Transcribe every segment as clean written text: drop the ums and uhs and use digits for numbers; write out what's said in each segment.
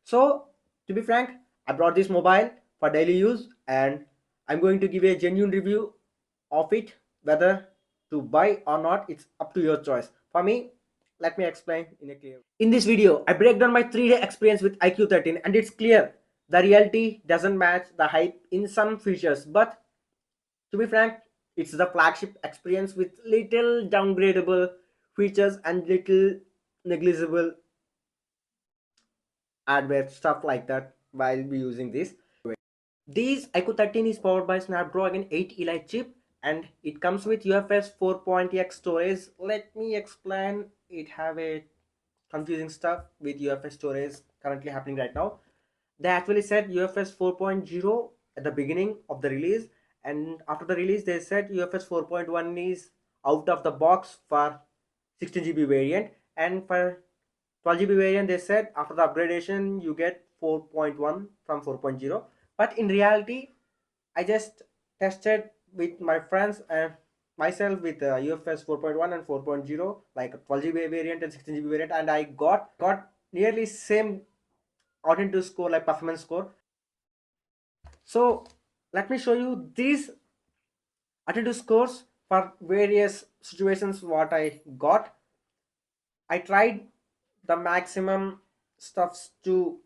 So, to be frank, I brought this mobile for daily use and I'm going to give a genuine review of it. Whether to buy or not, it's up to your choice. For me, let me explain in a clear way. In this video, I break down my 3-day experience with iQOO 13 and it's clear the reality doesn't match the hype in some features. But to be frank, it's the flagship experience with little downgradable features and little negligible adware stuff like that while we using this. This iQOO 13 is powered by Snapdragon 8 Elite chip and it comes with UFS 4.x storage. Let me explain. It have a confusing stuff with UFS storage currently happening right now. They actually said UFS 4.0 at the beginning of the release, and after the release they said UFS 4.1 is out of the box for 16 GB variant, and for 12 GB variant they said after the upgradation you get 4.1 from 4.0. But in reality, I just tested with my friends and myself with UFS 4.1 and 4.0, like 12 GB variant and 16 GB variant, and I got nearly same Antutu score, like performance score. So let me show you these Antutu scores for various situations what I got. I tried the maximum stuffs to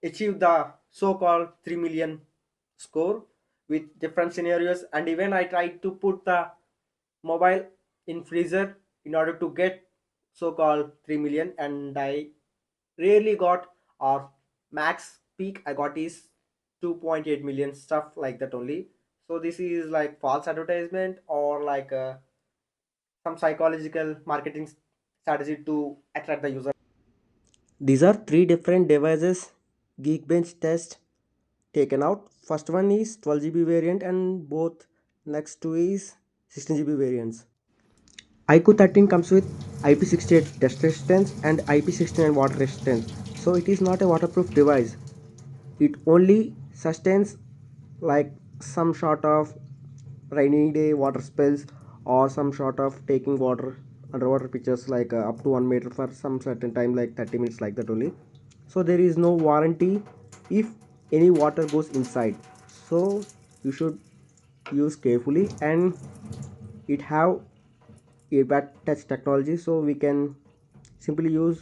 achieve the so-called 3 million score with different scenarios, and even I tried to put the mobile in freezer in order to get so-called 3 million, and I rarely got, or max peak I got is 2.8 million, stuff like that only. So this is like false advertisement or like some psychological marketing strategy to attract the user. These are three different devices Geekbench test taken out. First one is 12 GB variant and both next two is 16 GB variants. iQOO 13 comes with IP68 dust resistance and IP69 water resistance. So it is not a waterproof device. It only sustains like some sort of rainy day water spells or some sort of taking water underwater pictures, like up to 1 meter for some certain time, like 30 minutes, like that only. So there is no warranty if any water goes inside, so you should use carefully. And it have a wet touch technology, so we can simply use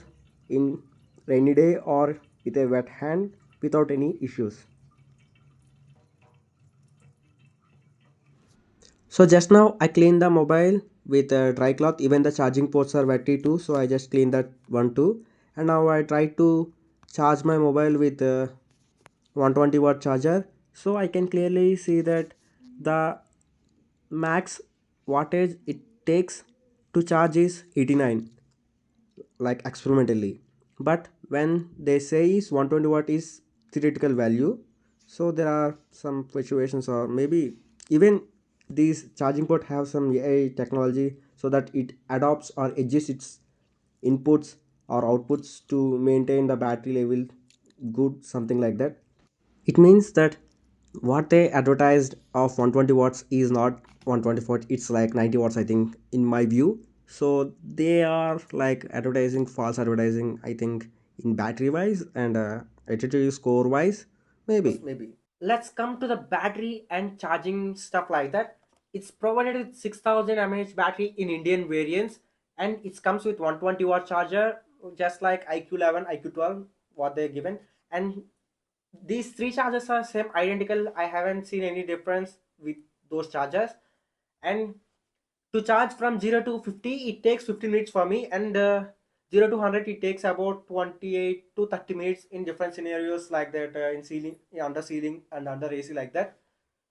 in rainy day or with a wet hand without any issues. So just now I cleaned the mobile with a dry cloth. Even the charging ports are wetty too, so I just cleaned that one too. And now I try to charge my mobile with a 120-watt charger. So I can clearly see that the max wattage it takes to charge is 89, like experimentally. But when they say is 120 watt is theoretical value, so there are some fluctuations, or maybe even these charging port have some AI technology so that it adopts or adjusts its inputs or outputs to maintain the battery level good, something like that. It means that what they advertised of 120 watts is not 120 watts, it's like 90 watts, I think, in my view. So they are like advertising, false advertising, I think, in battery wise and attitude score wise, maybe. Let's come to the battery and charging stuff like that. It's provided with 6000 mAh battery in Indian variants, and it comes with 120-watt charger, just like iQOO 11, iQOO 12, what they're given. And these three chargers are same identical. I haven't seen any difference with those chargers. And to charge from 0 to 50 it takes 15 minutes for me, and 0 to 100 it takes about 28 to 30 minutes in different scenarios like that, in ceiling, under ceiling and under AC, like that.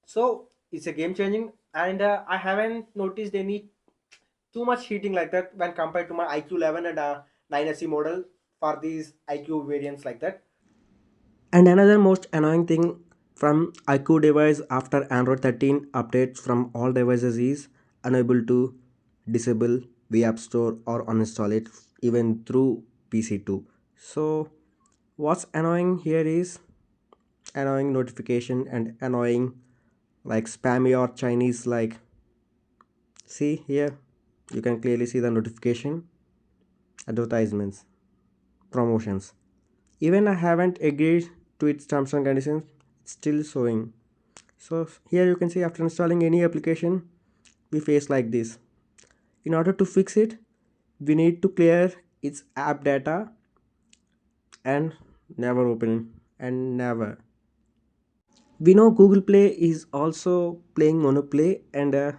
So it's a game changing, and I haven't noticed any too much heating like that when compared to my iQOO 11 and 9SE model for these iQOO variants, like that. And another most annoying thing from iQOO device after Android 13 updates from all devices is unable to disable V Appstore or uninstall it even through PC too. So what's annoying here is annoying notification and annoying like spammy or Chinese, like, see here, you can clearly see the notification, advertisements, promotions. Even I haven't agreed to its terms and conditions, it's still showing. So here you can see after installing any application, we face like this. In order to fix it, we need to clear its app data and never open it and never. We know Google Play is also playing Monoplay, and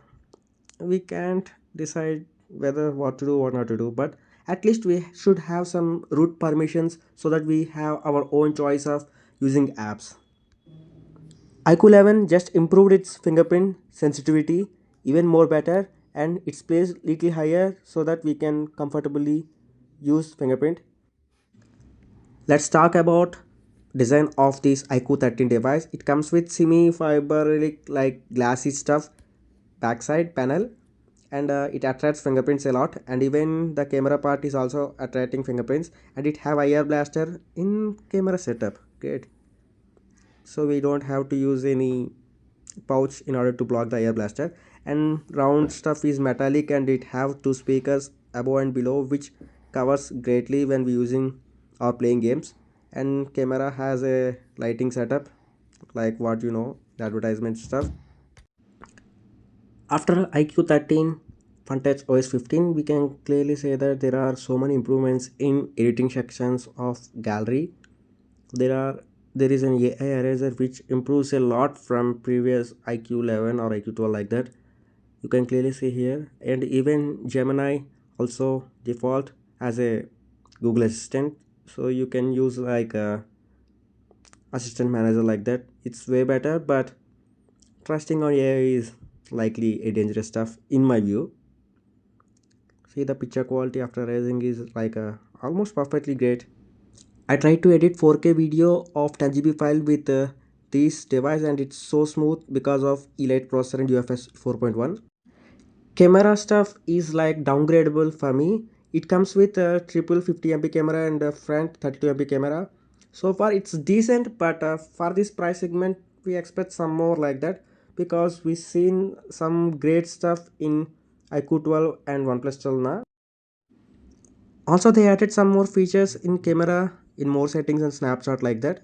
we can't decide whether what to do or not to do, but at least we should have some root permissions so that we have our own choice of using apps. iQOO 11 just improved its fingerprint sensitivity even more better, and it's placed little higher so that we can comfortably use fingerprint. Let's talk about design of this iQOO 13 device. It comes with semi-fiber like glassy stuff backside panel, and it attracts fingerprints a lot, and even the camera part is also attracting fingerprints, and it have IR blaster in camera setup. Great. So we don't have to use any pouch in order to block the air blaster, and round stuff is metallic, and it have two speakers above and below which covers greatly when we using or playing games. And camera has a lighting setup like what you know, the advertisement stuff. After iQOO 13 FunTouch OS 15, we can clearly say that there are so many improvements in editing sections of gallery. There is an AI eraser which improves a lot from previous iQOO 11 or iQOO 12 like that. You can clearly see here, and even Gemini also default as a Google Assistant, so you can use like a assistant manager like that. It's way better, but trusting on AI is likely a dangerous stuff in my view. See, the picture quality after raising is like almost perfectly great. I tried to edit 4K video of 10 GB file with this device, and it's so smooth because of Elite processor and UFS 4.1. Camera stuff is like downgradable for me. It comes with a triple 50 MP camera and a front 32 MP camera. So far it's decent, but for this price segment we expect some more like that, because we seen some great stuff in iQOO 12 and OnePlus 12 now. Also they added some more features in camera in more settings and snapshot like that.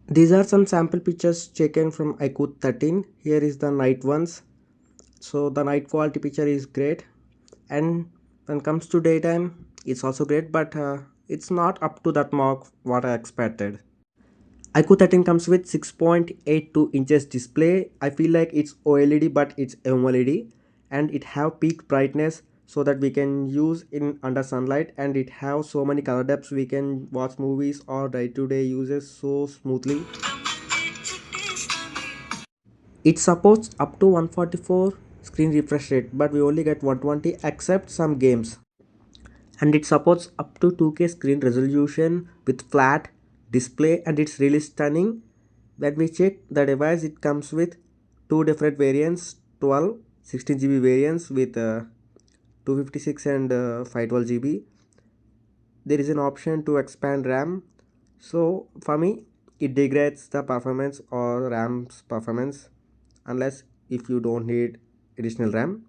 These are some sample pictures taken from iQOO 13. Here is the night ones. So the night quality picture is great, and when it comes to daytime it's also great, but it's not up to that mark what I expected. iQOO 13 comes with 6.82 inches display. I feel like it's OLED, but it's AMOLED, and it have peak brightness so that we can use in under sunlight, and it have so many color depths we can watch movies or day-to-day uses so smoothly. It supports up to 144 screen refresh rate, but we only get 120 except some games. And it supports up to 2K screen resolution with flat display, and it's really stunning. When we check the device, it comes with two different variants, 12 16 GB variants with 256 and 512 GB. There is an option to expand RAM, so for me it degrades the performance or RAM's performance unless if you don't need additional RAM.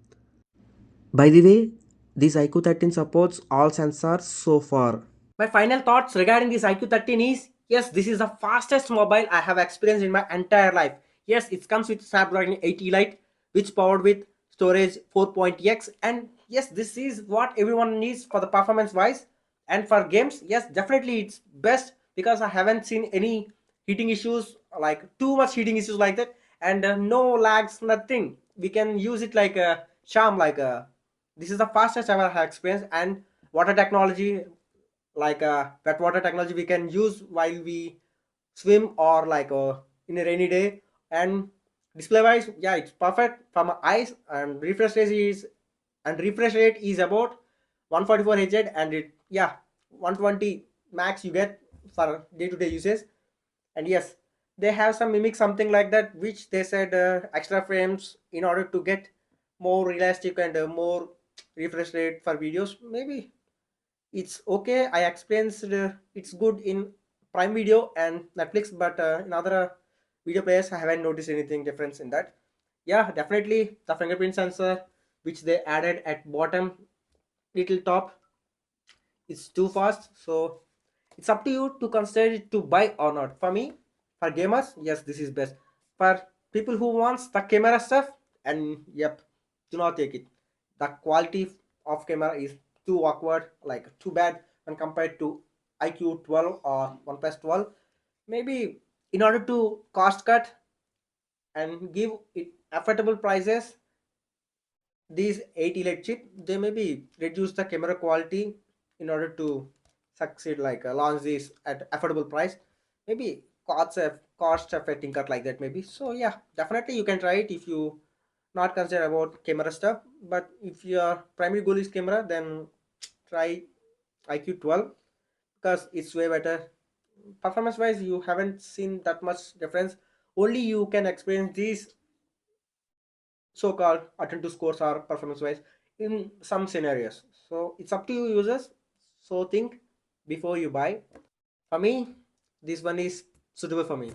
By the way, this iQOO 13 supports all sensors so far. My final thoughts regarding this iQOO 13 is, yes, this is the fastest mobile I have experienced in my entire life. Yes, it comes with Snapdragon 8 Elite, which powered with storage 4.x, and yes, this is what everyone needs for the performance wise. And for games, yes, definitely it's best, because I haven't seen any heating issues, like too much heating issues like that, and no lags, nothing. We can use it like a charm, like a, this is the fastest ever I have experienced. And water technology, like wet water technology we can use while we swim or like in a rainy day. And display wise, yeah, it's perfect for my eyes, and refresh rate is about 144 Hz, and it, yeah, 120 max you get for day-to-day uses. And yes, they have some mimic something like that, which they said extra frames in order to get more realistic and more refresh rate for videos. Maybe it's okay. I experienced it's good in Prime Video and Netflix, but in other video players I haven't noticed anything difference in that. Yeah, definitely the fingerprint sensor which they added at bottom little top is too fast. So It's up to you to consider it to buy or not. For me, for gamers, yes, this is best. For people who wants the camera stuff, and yep, do not take it. The quality of camera is too awkward, like too bad when compared to iQOO 12 or OnePlus 12. Maybe in order to cost cut and give it affordable prices, these 8 elite chip, they maybe reduce the camera quality in order to succeed, like launch this at affordable price. Maybe cost affecting cut like that maybe. So yeah, definitely you can try it if you not concerned about camera stuff. But if your primary goal is camera, then try iQOO 12 because it's way better. Performance wise, you haven't seen that much difference. Only you can experience these so-called attentive scores or performance wise in some scenarios. So it's up to you users. So think before you buy. For me, this one is suitable for me.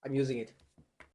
I'm using it.